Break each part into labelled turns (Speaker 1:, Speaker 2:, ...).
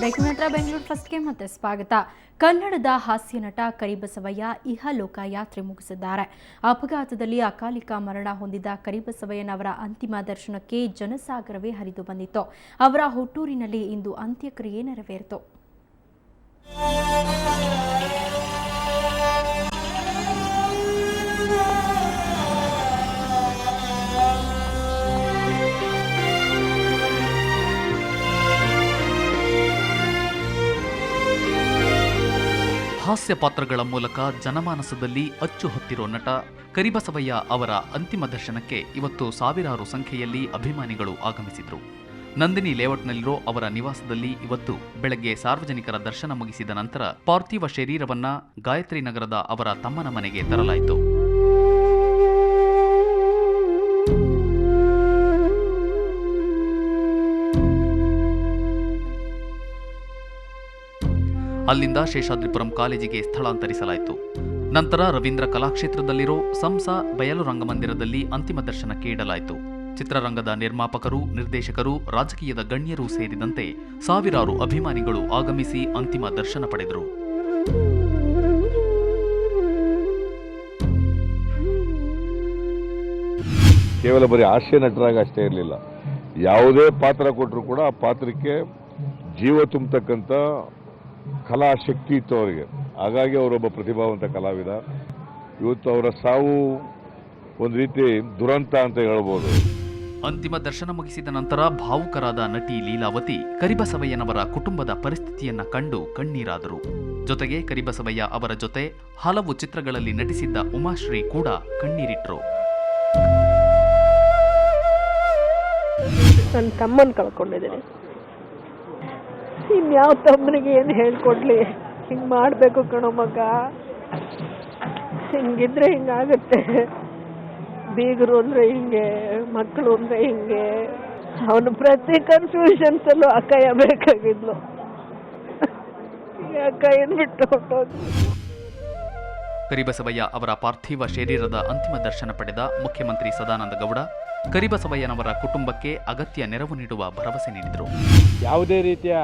Speaker 1: Breaking ನಂತರ ಬೆಂಗಳೂರು ಫಸ್ಟ್ಗೆ ಮತ್ತೆ ಸ್ವಾಗತ. ಕನ್ನಡದ ಹಾಸ್ಯ ನಟ ಕರಿಬಸವಯ್ಯ ಇಹಲೋಕ ಯಾತ್ರೆ ಮುಗಿಸಿದ್ದಾರೆ. ಅಪಘಾತದಲ್ಲಿ ಅಕಾಲಿಕ ಮರಣ ಹೊಂದಿದ ಕರಿಬಸವಯ್ಯನವರ ಅಂತಿಮ ದರ್ಶನಕ್ಕೆ ಜನಸಾಗರವೇ ಹರಿದು ಬಂದಿತ್ತು. ಅವರ ಹುಟ್ಟೂರಿನಲ್ಲಿ ಇಂದು ಅಂತ್ಯಕ್ರಿಯೆ ನೆರವೇರಿತು.
Speaker 2: ಹಾಸ್ಯ ಪಾತ್ರಗಳ ಮೂಲಕ ಜನಮಾನಸದಲ್ಲಿ ಅಚ್ಚು ಹೊತ್ತಿರೋ ನಟ ಕರಿಬಸವಯ್ಯ ಅವರ ಅಂತಿಮ ದರ್ಶನಕ್ಕೆ ಇವತ್ತು ಸಾವಿರಾರು ಸಂಖ್ಯೆಯಲ್ಲಿ ಅಭಿಮಾನಿಗಳು ಆಗಮಿಸಿದ್ರು. ನಂದಿನಿ ಲೇಔಟ್ನಲ್ಲಿರೋ ಅವರ ನಿವಾಸದಲ್ಲಿ ಇವತ್ತು ಬೆಳಗ್ಗೆ ಸಾರ್ವಜನಿಕರ ದರ್ಶನ ಮುಗಿಸಿದ ನಂತರ ಪಾರ್ಥಿವ ಶರೀರವನ್ನ ಗಾಯತ್ರಿ ನಗರದ ಅವರ ತಮ್ಮನ ಮನೆಗೆ ತರಲಾಯಿತು. ಅಲ್ಲಿಂದ ಶೇಷಾದ್ರಿಪುರಂ ಕಾಲೇಜಿಗೆ ಸ್ಥಳಾಂತರಿಸಲಾಯಿತು. ನಂತರ ರವೀಂದ್ರ ಕಲಾಕ್ಷೇತ್ರದಲ್ಲಿರೋ ಸಂಸ ಬಯಲು ರಂಗಮಂದಿರದಲ್ಲಿ ಅಂತಿಮ ದರ್ಶನಕ್ಕೆ ಇಡಲಾಯಿತು. ಚಿತ್ರರಂಗದ ನಿರ್ಮಾಪಕರು, ನಿರ್ದೇಶಕರು, ರಾಜಕೀಯದ ಗಣ್ಯರು ಸೇರಿದಂತೆ ಸಾವಿರಾರು ಅಭಿಮಾನಿಗಳು ಆಗಮಿಸಿ ಅಂತಿಮ ದರ್ಶನ ಪಡೆದರು.
Speaker 3: ಕೇವಲ ಬರೀ ಹಾಸ್ಯ ನಟರಾಗಿ ಅಷ್ಟೇ ಇರಲಿಲ್ಲ, ಯಾವುದೇ ಪಾತ್ರ ಕೊಟ್ಟರು ಕೂಡ ಆ ಪಾತ್ರಕ್ಕೆ ಜೀವ ತುಂಬತಕ್ಕಂಥ ಕಲಾ ಶಕ್ತಿ ಇತ್ತು ಅವರಿಗೆ. ಹಾಗಾಗಿ ಅವರೊಬ್ಬ ಪ್ರತಿಭಾವಂತ ಕಲಾವಿದ. ಇವತ್ತು ಅವರ ಸಾವು ಒಂದು ರೀತಿ ದುರಂತ ಅಂತ ಹೇಳ್ಬೋದು.
Speaker 2: ಅಂತಿಮ ದರ್ಶನ ಮುಗಿಸಿದ ನಂತರ ಭಾವುಕರಾದ ನಟಿ ಲೀಲಾವತಿ ಕರಿಬಸವಯ್ಯನವರ ಕುಟುಂಬದ ಪರಿಸ್ಥಿತಿಯನ್ನ ಕಂಡು ಕಣ್ಣೀರಾದರು. ಜೊತೆಗೆ ಕರಿಬಸವಯ್ಯ ಅವರ ಜೊತೆ ಹಲವು ಚಿತ್ರಗಳಲ್ಲಿ ನಟಿಸಿದ್ದ ಉಮಾಶ್ರೀ ಕೂಡ ಕಣ್ಣೀರಿಟ್ರು.
Speaker 4: ನನ್ನ ತಮ್ಮನ ಕಳ್ಕೊಂಡಿದ್ದೀನಿ. ಇನ್ಯಾವ ತಮ್ಮನಿಗೆ ಏನು ಹೇಳ್ಕೊಡ್ಲಿ? ಹಿಂಗೆ ಮಾಡಬೇಕು ಕಣೋ ಮಗ, ಹಿಂಗಿದ್ರೆ ಹಿಂಗಾಗತ್ತೆ. ಬೀಗರು ಅಂದರೆ ಹಿಂಗೆ, ಮಕ್ಕಳು ಅಂದರೆ ಹಿಂಗೆ. ಅವನು ಪ್ರತಿ ಕನ್ಫ್ಯೂಷನ್ಸಲ್ಲೂ ಅಕ್ಕಯ್ಯ ಬೇಕಾಗಿದ್ಲು. ಅಕ್ಕಯ್ಯನ ಬಿಟ್ಟು ಹೊರಟೋದು.
Speaker 2: ಕರಿಬಸವಯ್ಯ ಅವರ ಪಾರ್ಥಿವ ಶರೀರದ ಅಂತಿಮ ದರ್ಶನ ಪಡೆದ ಮುಖ್ಯಮಂತ್ರಿ ಸದಾನಂದ ಗೌಡ ಕರಿಬಸವಯ್ಯನವರ ಕುಟುಂಬಕ್ಕೆ ಅಗತ್ಯ ನೆರವು ನೀಡುವ ಭರವಸೆ ನೀಡಿದರು.
Speaker 5: ಯಾವುದೇ ರೀತಿಯ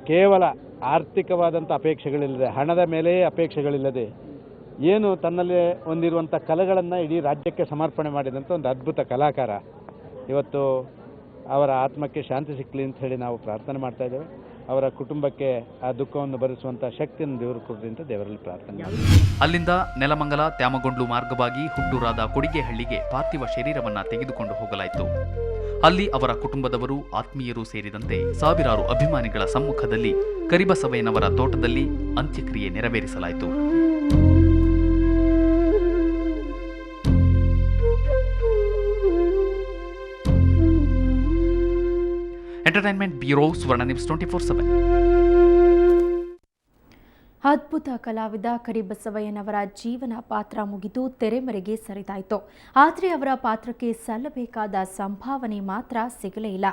Speaker 5: ಕೇವಲ ಆರ್ಥಿಕವಾದಂಥ ಅಪೇಕ್ಷೆಗಳಿಲ್ಲದೆ, ಹಣದ ಮೇಲೆ ಅಪೇಕ್ಷೆಗಳಿಲ್ಲದೆ ಏನು ತನ್ನಲ್ಲಿ ಹೊಂದಿರುವಂಥ ಕಲೆಗಳನ್ನು ಇಡೀ ರಾಜ್ಯಕ್ಕೆ ಸಮರ್ಪಣೆ ಮಾಡಿದಂಥ ಒಂದು ಅದ್ಭುತ ಕಲಾಕಾರ. ಇವತ್ತು ಅವರ ಆತ್ಮಕ್ಕೆ ಶಾಂತಿ ಸಿಕ್ಕಲಿ ಅಂತ ಹೇಳಿ ನಾವು ಪ್ರಾರ್ಥನೆ ಮಾಡ್ತಾ ಇದ್ದೇವೆ. ಅವರ ಕುಟುಂಬಕ್ಕೆ ಆ ದುಃಖವನ್ನು ಭರಿಸುವಂಥ ಶಕ್ತಿಯನ್ನು ದೇವರು ಕೊಡಲಿ ಅಂತ ದೇವರಲ್ಲಿ ಪ್ರಾರ್ಥನೆ ಮಾಡ್ತೀವಿ.
Speaker 2: ಅಲ್ಲಿಂದ ನೆಲಮಂಗಲ ತ್ಯಾಮಗೊಂಡ್ಲು ಮಾರ್ಗವಾಗಿ ಹುಟ್ಟೂರಾದ ಕೊಡಿಗೆಹಳ್ಳಿಗೆ ಪಾರ್ಥಿವ ಶರೀರವನ್ನ ತೆಗೆದುಕೊಂಡು ಹೋಗಲಾಯಿತು. ಅಲ್ಲಿ ಅವರ ಕುಟುಂಬದವರು, ಆತ್ಮೀಯರು ಸೇರಿದಂತೆ ಸಾವಿರಾರು ಅಭಿಮಾನಿಗಳ ಸಮ್ಮುಖದಲ್ಲಿ ಕರಿಬಸವಯ್ಯನವರ ತೋಟದಲ್ಲಿ ಅಂತ್ಯಕ್ರಿಯೆ ನೆರವೇರಿಸಲಾಯಿತು. ಎಂಟರ್ಟೈನ್ಮೆಂಟ್ ಬ್ಯೂರೋ, ಸುವರ್ಣ ನ್ಯೂಸ್ 24/7.
Speaker 1: ಅದ್ಭುತ ಕಲಾವಿದ ಕರಿಬಸವಯ್ಯನವರ ಜೀವನ ಪಾತ್ರ ಮುಗಿದು ತೆರೆಮರೆಗೆ ಸರಿದಾಯಿತು. ಆದರೆ ಅವರ ಪಾತ್ರಕ್ಕೆ ಸಲ್ಲಬೇಕಾದ ಸಂಭಾವನೆ ಮಾತ್ರ ಸಿಗಲೇ ಇಲ್ಲ.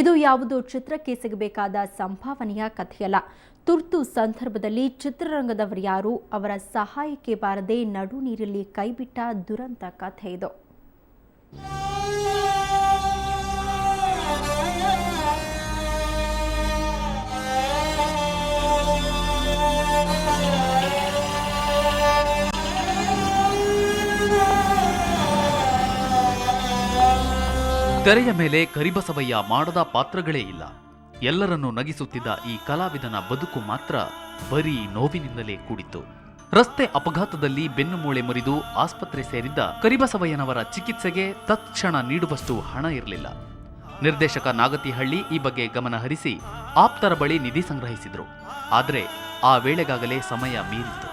Speaker 1: ಇದು ಯಾವುದೋ ಚಿತ್ರಕ್ಕೆ ಸಿಗಬೇಕಾದ ಸಂಭಾವನೆಯ ಕಥೆಯಲ್ಲ. ತುರ್ತು ಸಂದರ್ಭದಲ್ಲಿ ಚಿತ್ರರಂಗದವರ್ಯಾರು ಅವರ ಸಹಾಯಕ್ಕೆ ಬಾರದೆ ನಡು ನೀರಲ್ಲಿ ಕೈಬಿಟ್ಟ ದುರಂತ ಕಥೆ ಇದು.
Speaker 2: ತೆರೆಯ ಮೇಲೆ ಕರಿಬಸವಯ್ಯ ಮಾಡದ ಪಾತ್ರಗಳೇ ಇಲ್ಲ. ಎಲ್ಲರನ್ನೂ ನಗಿಸುತ್ತಿದ್ದ ಈ ಕಲಾವಿದನ ಬದುಕು ಮಾತ್ರ ಬರೀ ನೋವಿನಿಂದಲೇ ಕೂಡಿತ್ತು. ರಸ್ತೆ ಅಪಘಾತದಲ್ಲಿ ಬೆನ್ನುಮೂಳೆ ಮುರಿದು ಆಸ್ಪತ್ರೆ ಸೇರಿದ್ದ ಕರಿಬಸವಯ್ಯನವರ ಚಿಕಿತ್ಸೆಗೆ ತತ್ಕ್ಷಣ ನೀಡುವಷ್ಟು ಹಣ ಇರಲಿಲ್ಲ. ನಿರ್ದೇಶಕ ನಾಗತಿಹಳ್ಳಿ ಈ ಬಗ್ಗೆ ಗಮನ ಹರಿಸಿ ಆಪ್ತರ ಬಳಿ ನಿಧಿ ಸಂಗ್ರಹಿಸಿದ್ರು. ಆದರೆ ಆ ವೇಳೆಗಾಗಲೇ ಸಮಯ ಮೀರಿತ್ತು.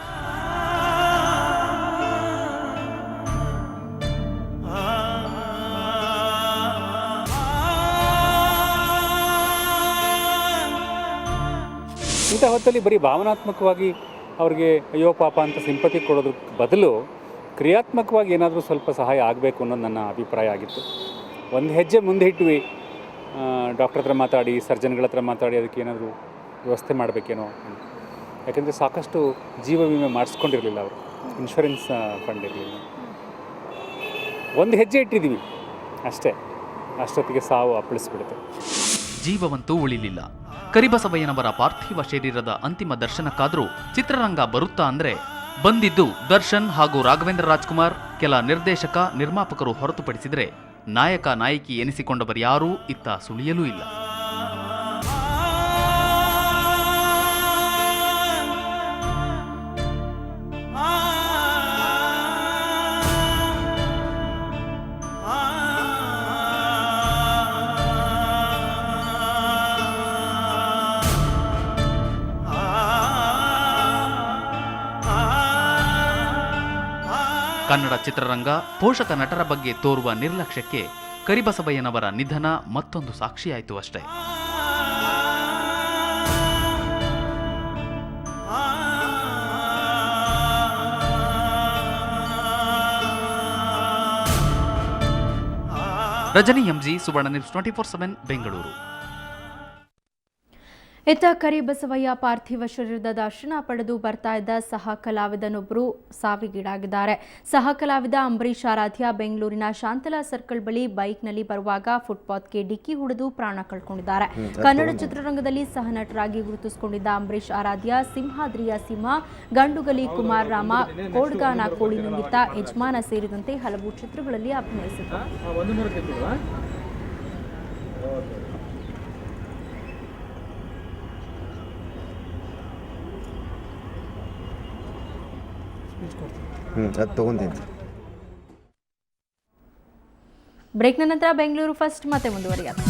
Speaker 6: ಇಂಥ ಹೊತ್ತಲ್ಲಿ ಬರೀ ಭಾವನಾತ್ಮಕವಾಗಿ ಅವ್ರಿಗೆ ಅಯ್ಯೋ ಪಾಪ ಅಂತ ಸಿಂಪತಿ ಕೊಡೋದ್ರ ಬದಲು ಕ್ರಿಯಾತ್ಮಕವಾಗಿ ಏನಾದರೂ ಸ್ವಲ್ಪ ಸಹಾಯ ಆಗಬೇಕು ಅನ್ನೋದು ನನ್ನ ಅಭಿಪ್ರಾಯ ಆಗಿತ್ತು. ಒಂದು ಹೆಜ್ಜೆ ಮುಂದೆ ಇಟ್ವಿ, ಡಾಕ್ಟರ್ ಹತ್ರ ಮಾತಾಡಿ, ಸರ್ಜನ್ಗಳ ಹತ್ರ ಮಾತಾಡಿ ಅದಕ್ಕೆ ಏನಾದರೂ ವ್ಯವಸ್ಥೆ ಮಾಡಬೇಕೇನೋ. ಯಾಕೆಂದರೆ ಸಾಕಷ್ಟು ಜೀವ ವಿಮೆ ಮಾಡಿಸ್ಕೊಂಡಿರಲಿಲ್ಲ ಅವರು, ಇನ್ಶೂರೆನ್ಸ್ ಫಂಡ್ ಇರಲಿಲ್ಲ. ಒಂದು ಹೆಜ್ಜೆ ಇಟ್ಟಿದ್ದೀವಿ ಅಷ್ಟೇ, ಅಷ್ಟೊತ್ತಿಗೆ ಸಾವು ಅಪ್ಪಳಿಸ್ಬಿಡುತ್ತೆ.
Speaker 2: ಜೀವವಂತೂ ಉಳಿಲಿಲ್ಲ. ಕರಿಬಸವಯ್ಯನವರ ಪಾರ್ಥಿವ ಶರೀರದ ಅಂತಿಮ ದರ್ಶನಕ್ಕಾದರೂ ಚಿತ್ರರಂಗ ಬರುತ್ತಾ ಅಂದ್ರೆ ಬಂದಿದ್ದು ದರ್ಶನ್ ಹಾಗೂ ರಾಘವೇಂದ್ರ ರಾಜ್ಕುಮಾರ್, ಕೆಲ ನಿರ್ದೇಶಕ ನಿರ್ಮಾಪಕರು ಹೊರತುಪಡಿಸಿದರೆ ನಾಯಕ ನಾಯಕಿ ಎನಿಸಿಕೊಂಡವರ್ಯಾರೂ ಇತ್ತ ಸುಳಿಯಲೂ ಇಲ್ಲ. ಕನ್ನಡ ಚಿತ್ರರಂಗ ಪೋಷಕ ನಟರ ಬಗ್ಗೆ ತೋರುವ ನಿರ್ಲಕ್ಷ್ಯಕ್ಕೆ ಕರಿಬಸವಯ್ಯನವರ ನಿಧನ ಮತ್ತೊಂದು ಸಾಕ್ಷಿಯಾಯಿತು ಅಷ್ಟೇ. ರಜನಿ ಎಂಜಿ, ಸುವರ್ಣ ನ್ಯೂಸ್ 24/7 ಬೆಂಗಳೂರು.
Speaker 1: ಇತ್ತ ಕರಿಬಸವಯ್ಯ ಪಾರ್ಥಿವ ಶರೀರದ ದರ್ಶನ ಪಡೆದು ಬರ್ತಾ ಇದ್ದ ಸಹ ಕಲಾವಿದನೊಬ್ಬರು ಸಾವಿಗೀಡಾಗಿದ್ದಾರೆ. ಸಹ ಕಲಾವಿದ ಅಂಬರೀಶ್ ಆರಾಧ್ಯ ಬೆಂಗಳೂರಿನ ಶಾಂತಲಾ ಸರ್ಕಲ್ ಬಳಿ ಬೈಕ್ನಲ್ಲಿ ಬರುವಾಗ ಫುಟ್ಪಾತ್ಗೆ ಡಿಕ್ಕಿ ಹೊಡೆದು ಪ್ರಾಣ ಕಳ್ಕೊಂಡಿದ್ದಾರೆ. ಕನ್ನಡ ಚಿತ್ರರಂಗದಲ್ಲಿ ಸಹ ನಟರಾಗಿ ಗುರುತಿಸಿಕೊಂಡಿದ್ದ ಅಂಬರೀಶ್ ಆರಾಧ್ಯ ಸಿಂಹಾದ್ರಿಯ ಸಿಂಹ, ಗಂಡುಗಲಿ ಕುಮಾರ್ ರಾಮ, ಕೋಡ್ಗಾನ ಕೋಳಿ ನುಂಗಿತ, ಯಜಮಾನ ಸೇರಿದಂತೆ ಹಲವು ಚಿತ್ರಗಳಲ್ಲಿ ಅಭಿನಯಿಸಿದರು.
Speaker 7: ಅದು ತಗೊಂತೀನಿ.
Speaker 1: ಬ್ರೇಕ್ನ ನಂತರ ಬೆಂಗಳೂರು ಫಸ್ಟ್ ಮತ್ತೆ ಮುಂದುವರಿಯುತ್ತೆ.